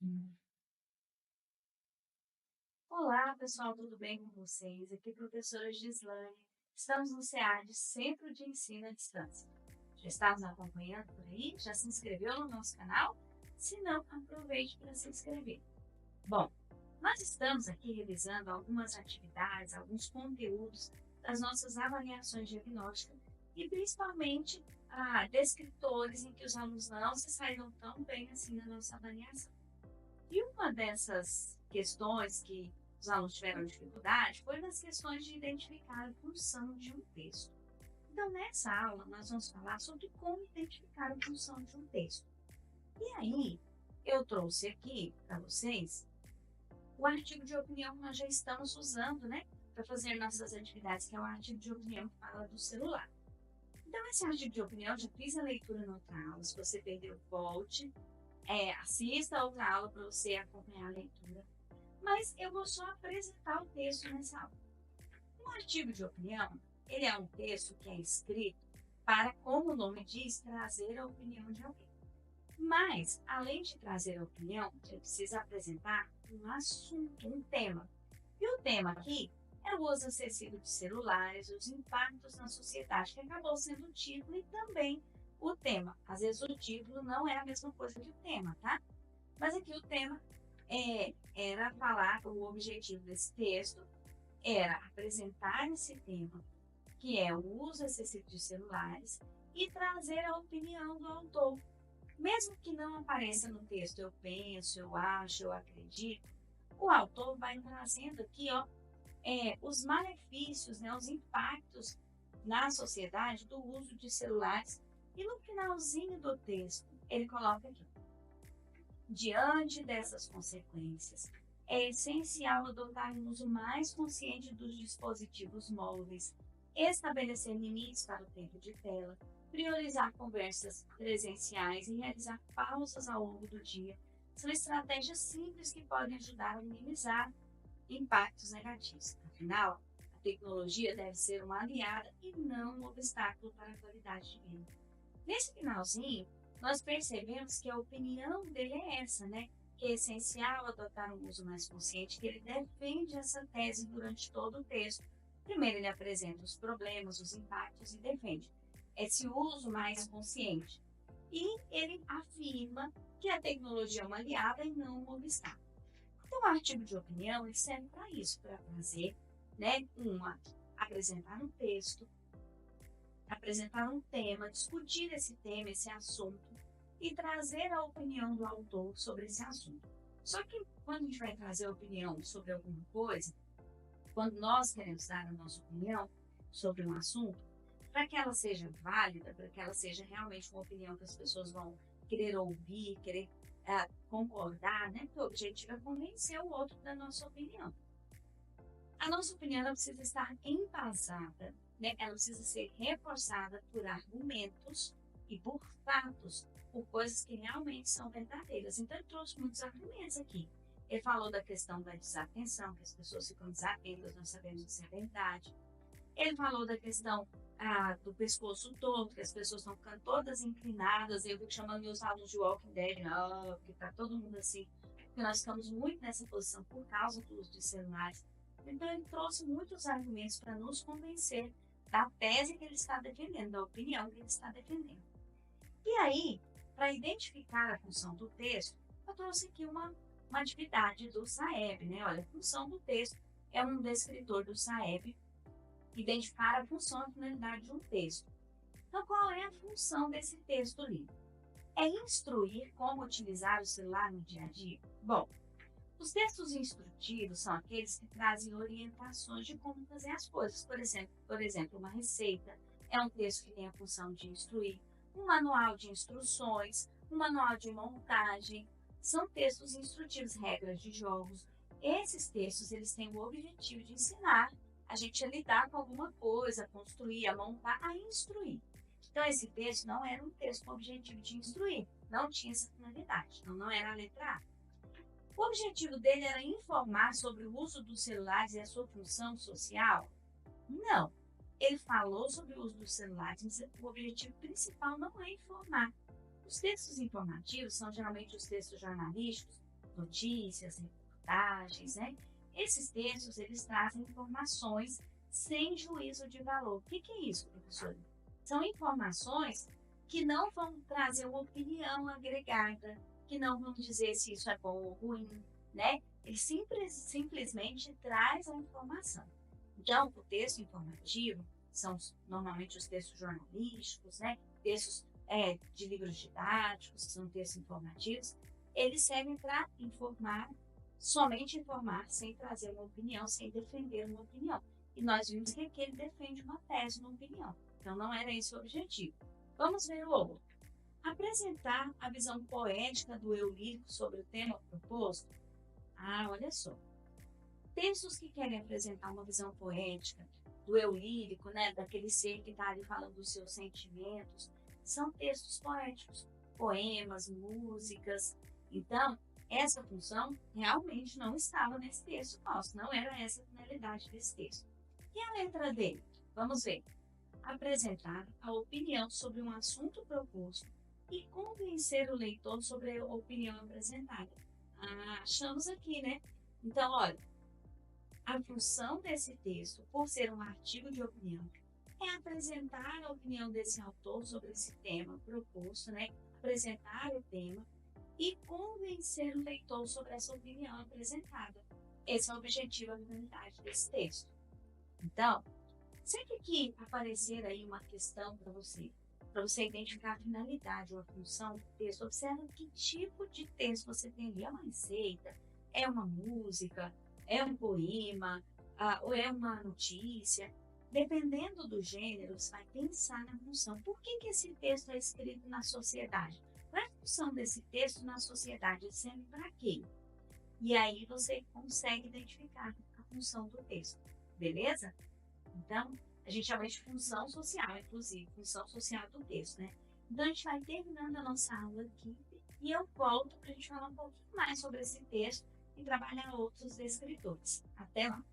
Hum. Olá, pessoal, tudo bem com vocês? Aqui é a professora Gislane. Estamos no CEAD, Centro de Ensino à Distância. Já está nos acompanhando por aí? Já se inscreveu no nosso canal? Se não, aproveite para se inscrever. Bom, nós estamos aqui revisando algumas atividades, alguns conteúdos das nossas avaliações diagnósticas e principalmente descritores em que os alunos não se saíram tão bem assim na nossa avaliação. E uma dessas questões que os alunos tiveram dificuldade foi nas questões de identificar a função de um texto. Então, nessa aula, nós vamos falar sobre como identificar a função de um texto. E aí, eu trouxe aqui para vocês o artigo de opinião que nós já estamos usando, né, para fazer nossas atividades, que é o artigo de opinião que fala do celular. Então, esse artigo de opinião, eu já fiz a leitura na outra aula. Se você perdeu, volte, assista a outra aula para você acompanhar a leitura. Mas eu vou só apresentar o texto nessa aula. Um artigo de opinião, ele é um texto que é escrito para, como o nome diz, trazer a opinião de alguém. Mas, além de trazer a opinião, ele precisa apresentar um assunto, um tema. E o tema aqui é o uso excessivo de celulares, os impactos na sociedade, que acabou sendo o título e também o tema. Às vezes o título não é a mesma coisa que o tema, tá? Mas aqui o tema era falar, o objetivo desse texto era apresentar esse tema, que é o uso excessivo de celulares, e trazer a opinião do autor. Mesmo que não apareça no texto, eu penso, eu acho, eu acredito, o autor vai trazendo aqui, os malefícios, né, os impactos na sociedade do uso de celulares. E no finalzinho do texto, ele coloca aqui: diante dessas consequências, é essencial adotar um uso mais consciente dos dispositivos móveis, estabelecer limites para o tempo de tela, priorizar conversas presenciais e realizar pausas ao longo do dia. São estratégias simples que podem ajudar a minimizar impactos negativos. Afinal, a tecnologia deve ser uma aliada e não um obstáculo para a qualidade de vida. Nesse finalzinho, nós percebemos que a opinião dele é essa, né? Que é essencial adotar um uso mais consciente, que ele defende essa tese durante todo o texto. Primeiro, ele apresenta os problemas, os impactos e defende esse uso mais consciente. E ele afirma que a tecnologia é uma aliada e não um obstáculo. Então, o artigo de opinião ele serve para isso, para fazer, né, apresentar um texto, apresentar um tema, discutir esse tema, esse assunto e trazer a opinião do autor sobre esse assunto. Só que quando a gente vai trazer a opinião sobre alguma coisa, quando nós queremos dar a nossa opinião sobre um assunto, para que ela seja válida, para que ela seja realmente uma opinião que as pessoas vão querer ouvir, querer concordar, né? Porque o objetivo é convencer o outro da nossa opinião. A nossa opinião ela precisa estar embasada, né? Ela precisa ser reforçada por argumentos e por fatos, por coisas que realmente são verdadeiras. Então, ele trouxe muitos argumentos aqui. Ele falou da questão da desatenção, que as pessoas ficam desatentas, nós sabemos se é verdade. Ele falou da questão do pescoço torto, que as pessoas estão ficando todas inclinadas. Eu fico chamando meus alunos de Walking Dead, porque está todo mundo assim, porque nós ficamos muito nessa posição por causa do uso de celulares. Então, ele trouxe muitos argumentos para nos convencer da tese que ele está defendendo, da opinião que ele está defendendo. E aí, para identificar a função do texto, eu trouxe aqui uma atividade do SAEB, né? Olha, a função do texto é um descritor do SAEB identificar a função e finalidade de um texto. Então, qual é a função desse texto livre? É instruir como utilizar o celular no dia a dia? Bom, os textos instrutivos são aqueles que trazem orientações de como fazer as coisas. Por exemplo, uma receita é um texto que tem a função de instruir. Um manual de instruções, um manual de montagem, são textos instrutivos, regras de jogos. Esses textos eles têm o objetivo de ensinar a gente a lidar com alguma coisa, a construir, a montar, a instruir. Então, esse texto não era um texto com o objetivo de instruir, não tinha essa finalidade, então não era a letra A. O objetivo dele era informar sobre o uso dos celulares e a sua função social? Não. Ele falou sobre o uso dos celulares, mas o objetivo principal não é informar. Os textos informativos são geralmente os textos jornalísticos notícias, reportagens, né? Esses textos, eles trazem informações sem juízo de valor. O que é isso, professor? São informações que não vão trazer uma opinião agregada, que não vão dizer se isso é bom ou ruim, né? Ele simplesmente traz a informação. Então, o texto informativo são normalmente os textos jornalísticos, né? Textos de livros didáticos, que são textos informativos. Eles servem para informar, somente informar, sem trazer uma opinião, sem defender uma opinião. E nós vimos que aqui ele defende uma tese, uma opinião. Então, não era esse o objetivo. Vamos ver o outro. Apresentar a visão poética do eu lírico sobre o tema proposto. Ah, olha só. Textos que querem apresentar uma visão poética do eu lírico, né, daquele ser que está ali falando dos seus sentimentos, são textos poéticos, poemas, músicas. Então, essa função realmente não estava nesse texto nosso, não era essa a finalidade desse texto. E a letra D? Vamos ver. Apresentar a opinião sobre um assunto proposto e convencer o leitor sobre a opinião apresentada. Ah, achamos aqui, né? Então, olha, a função desse texto, por ser um artigo de opinião, é apresentar a opinião desse autor sobre esse tema proposto, né? Apresentar o tema e convencer o leitor sobre essa opinião apresentada. Esse é o objetivo, a finalidade desse texto. Então, sempre que aparecer aí uma questão para você identificar a finalidade ou a função do texto, observa que tipo de texto você tem ali. É uma receita, é uma música, é um poema, ou é uma notícia. Dependendo do gênero, você vai pensar na função. Por que esse texto é escrito na sociedade? Qual é a função desse texto na sociedade? Ele serve para quê? E aí você consegue identificar a função do texto, beleza? Então, a gente chama de função social, inclusive, função social do texto, né? Então, a gente vai terminando a nossa aula aqui e eu volto para a gente falar um pouquinho mais sobre esse texto e trabalhar outros escritores. Até lá!